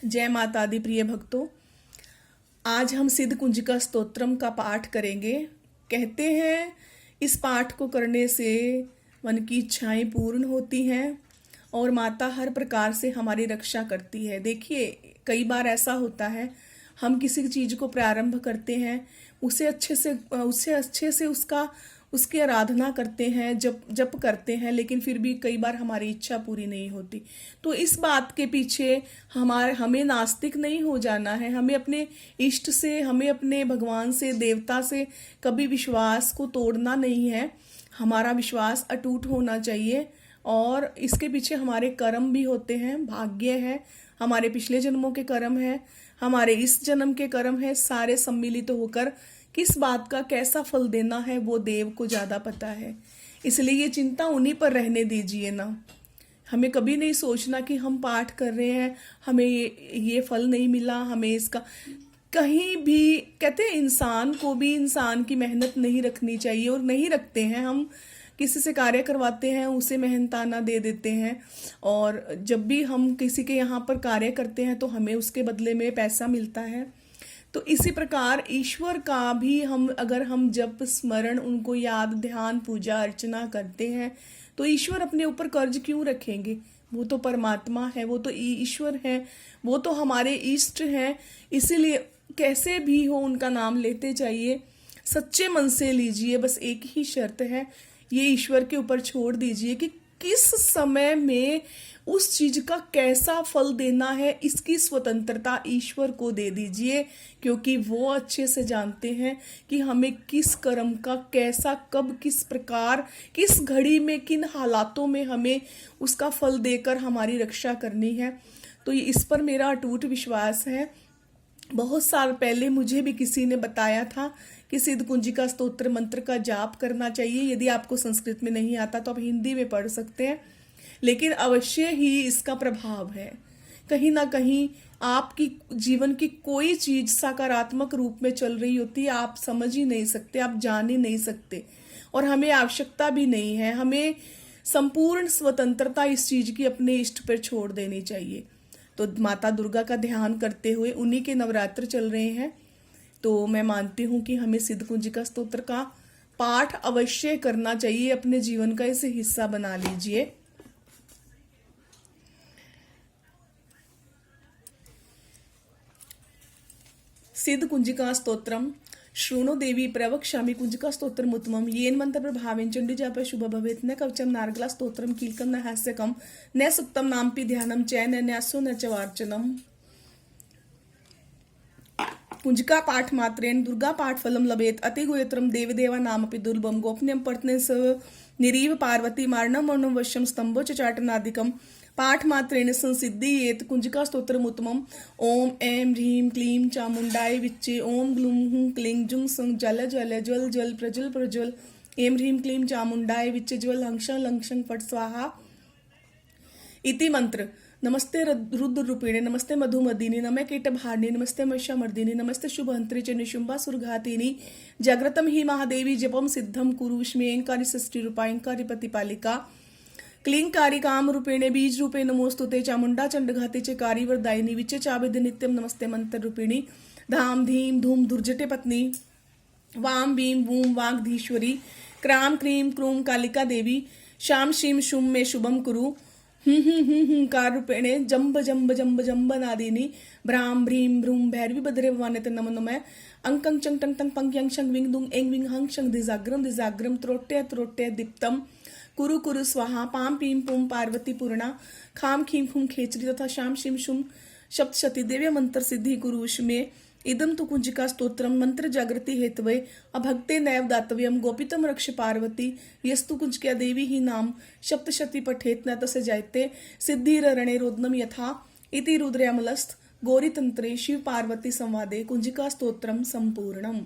जय माता दी प्रिय भक्तों। आज हम सिद्ध कुंजिका स्तोत्रम का पाठ करेंगे। कहते हैं इस पाठ को करने से मन की इच्छाएं पूर्ण होती हैं और माता हर प्रकार से हमारी रक्षा करती है। देखिए, कई बार ऐसा होता है, हम किसी चीज को प्रारंभ करते हैं, उसे अच्छे से उसकी आराधना करते हैं, जप करते हैं, लेकिन फिर भी कई बार हमारी इच्छा पूरी नहीं होती। तो इस बात के पीछे हमें नास्तिक नहीं हो जाना है। हमें अपने इष्ट से, हमें अपने भगवान से, देवता से कभी विश्वास को तोड़ना नहीं है। हमारा विश्वास अटूट होना चाहिए और इसके पीछे हमारे कर्म भी होते हैं, भाग्य है, हमारे पिछले जन्मों के कर्म है, हमारे इस जन्म के कर्म है। सारे सम्मिलित होकर किस बात का कैसा फल देना है वो देव को ज्यादा पता है। इसलिए ये चिंता उन्हीं पर रहने दीजिए ना। हमें कभी नहीं सोचना कि हम पाठ कर रहे हैं, हमें ये फल नहीं मिला, हमें इसका कहीं भी। कहते हैं इंसान को भी इंसान की मेहनत नहीं रखनी चाहिए, और नहीं रखते हैं। हम किसी से कार्य करवाते हैं, उसे मेहनताना दे देते हैं, और जब भी हम किसी के यहाँ पर कार्य करते हैं तो हमें उसके बदले में पैसा मिलता है। तो इसी प्रकार ईश्वर का भी अगर हम जप स्मरण, उनको याद, ध्यान, पूजा अर्चना करते हैं तो ईश्वर अपने ऊपर कर्ज क्यों रखेंगे? वो तो परमात्मा है, वो तो ईश्वर है, वो तो हमारे इष्ट हैं। इसीलिए कैसे भी हो उनका नाम लेते जाइए, सच्चे मन से लीजिए। बस एक ही शर्त है, ये ईश्वर के ऊपर छोड़ दीजिए कि किस समय में उस चीज का कैसा फल देना है, इसकी स्वतंत्रता ईश्वर को दे दीजिए, क्योंकि वो अच्छे से जानते हैं कि हमें किस कर्म का कैसा, कब, किस प्रकार, किस घड़ी में, किन हालातों में हमें उसका फल देकर हमारी रक्षा करनी है। तो इस पर मेरा अटूट विश्वास है। बहुत साल पहले मुझे भी किसी ने बताया था कि सिद्ध कुंजिका स्तोत्र मंत्र का जाप करना चाहिए। यदि आपको संस्कृत में नहीं आता तो आप हिंदी में पढ़ सकते हैं, लेकिन अवश्य ही इसका प्रभाव है। कहीं ना कहीं आपकी जीवन की कोई चीज सकारात्मक रूप में चल रही होती है, आप समझ ही नहीं सकते, आप जान ही नहीं सकते, और हमें आवश्यकता भी नहीं है। हमें संपूर्ण स्वतंत्रता इस चीज की अपने इष्ट पर छोड़ देनी चाहिए। तो माता दुर्गा का ध्यान करते हुए, उन्हीं के नवरात्र चल रहे हैं, तो मैं मानती हूँ कि हमें सिद्ध कुंजिका स्तोत्र का पाठ अवश्य करना चाहिए। अपने जीवन का इसे हिस्सा बना लीजिए। सिद्ध कुंजिका स्तोत्रम शृणु देवी प्रवक्ष्यामि कुंजिका स्तोत्रम उत्तमम येन मंत्र प्रभावेन चंडी जापे शुभ भवेत् न कवचम नारगला स्तोत्रम कीलकम न हास्यकम न सुक्तम नामपि ध्यानम च न न्यासो न च वार्चनम। कुंजिका पाठ मात्रेण दुर्गा पाठ फलम लभेत अति गोयत्रम देवदेवा नामपि दुर्लभम गोपनीयम पर्तने स निरीव पार्वती मारणम वर्णम वश्यम स्तंभो च चाटनादिकम पाठ मात्रेण संसिद्धियेत कुंजिका स्तोत्रम उत्तमम। ओम ऐं ह्रीं क्लीं चामुंडाय विच्चे ओम ग्लूं हुं क्लीं जुं सं जल जल ज्वल ज्वल प्रज्वल प्रज्वल ऐं ह्रीं क्लीं चामुंडाय विच्चे ज्वल हंक्षं लंक्षं फट स्वाहा इति मंत्र। नमस्ते रुद्र रूपिणे, नमस्ते मधुमदिनी, नमे कीटभारिणी, नमस्ते महिषामर्दिनी, नमस्ते शुभहंत्री च निशुंभा सुरघातिनी, जाग्रतम ही महादेवी जपम सिद्धम कुरु विस्मे ऐंकारी षष्ठी रूपा ऐंकारी प्रतिपालिका क्लींकारी काम रूपेणे बीज रूपे नमोस्तुते चामुंडा चंडघाते चकारी वरदायिनी विच्चे चाविद नित्यम नमस्ते मंत्र रूपिणी धाम धीम धूम धुर्जटे पत्नी वाम beam वूम वाग्धीश्वरी cram cream क्रूम Kalika Devi Shyam शीम शुम में शुभम कुरु कार रूपेणे जम्ब जम्ब जम्ब जम्ब नादिनी भ्राम भ्रीम भ्रूम भैरवी बद्रे भवाने नमो नमः अंकं चंग टंग टंग पंक्यं शंग विंग दुंग एंग विंग हंग शंग दिजाग्रम त्रोट्य त्रोट्य दीप्तम कुरु कुरु स्वाहा पाम पीम पुम पार्वती पूर्णा खाम खीम खुम खेचरी तथा श्याम शिम शुम सप्तशती दिव्य मंत्र सिद्धि कुरुष में इदम तु कुंजिका स्तोत्रम मंत्र जागृति हेतवे अभक्ते नैव दातव्यम गोपितम रक्ष पार्वती यस्तु कुंजिका देवी ही नाम सप्तशती पठेत न तस्य जायते सिद्धिररणे रोदनम यथा इति रुद्रयामलस्थ गौरी तंत्रे शिव पार्वती संवादे कुंजिका स्तोत्रम संपूर्णम।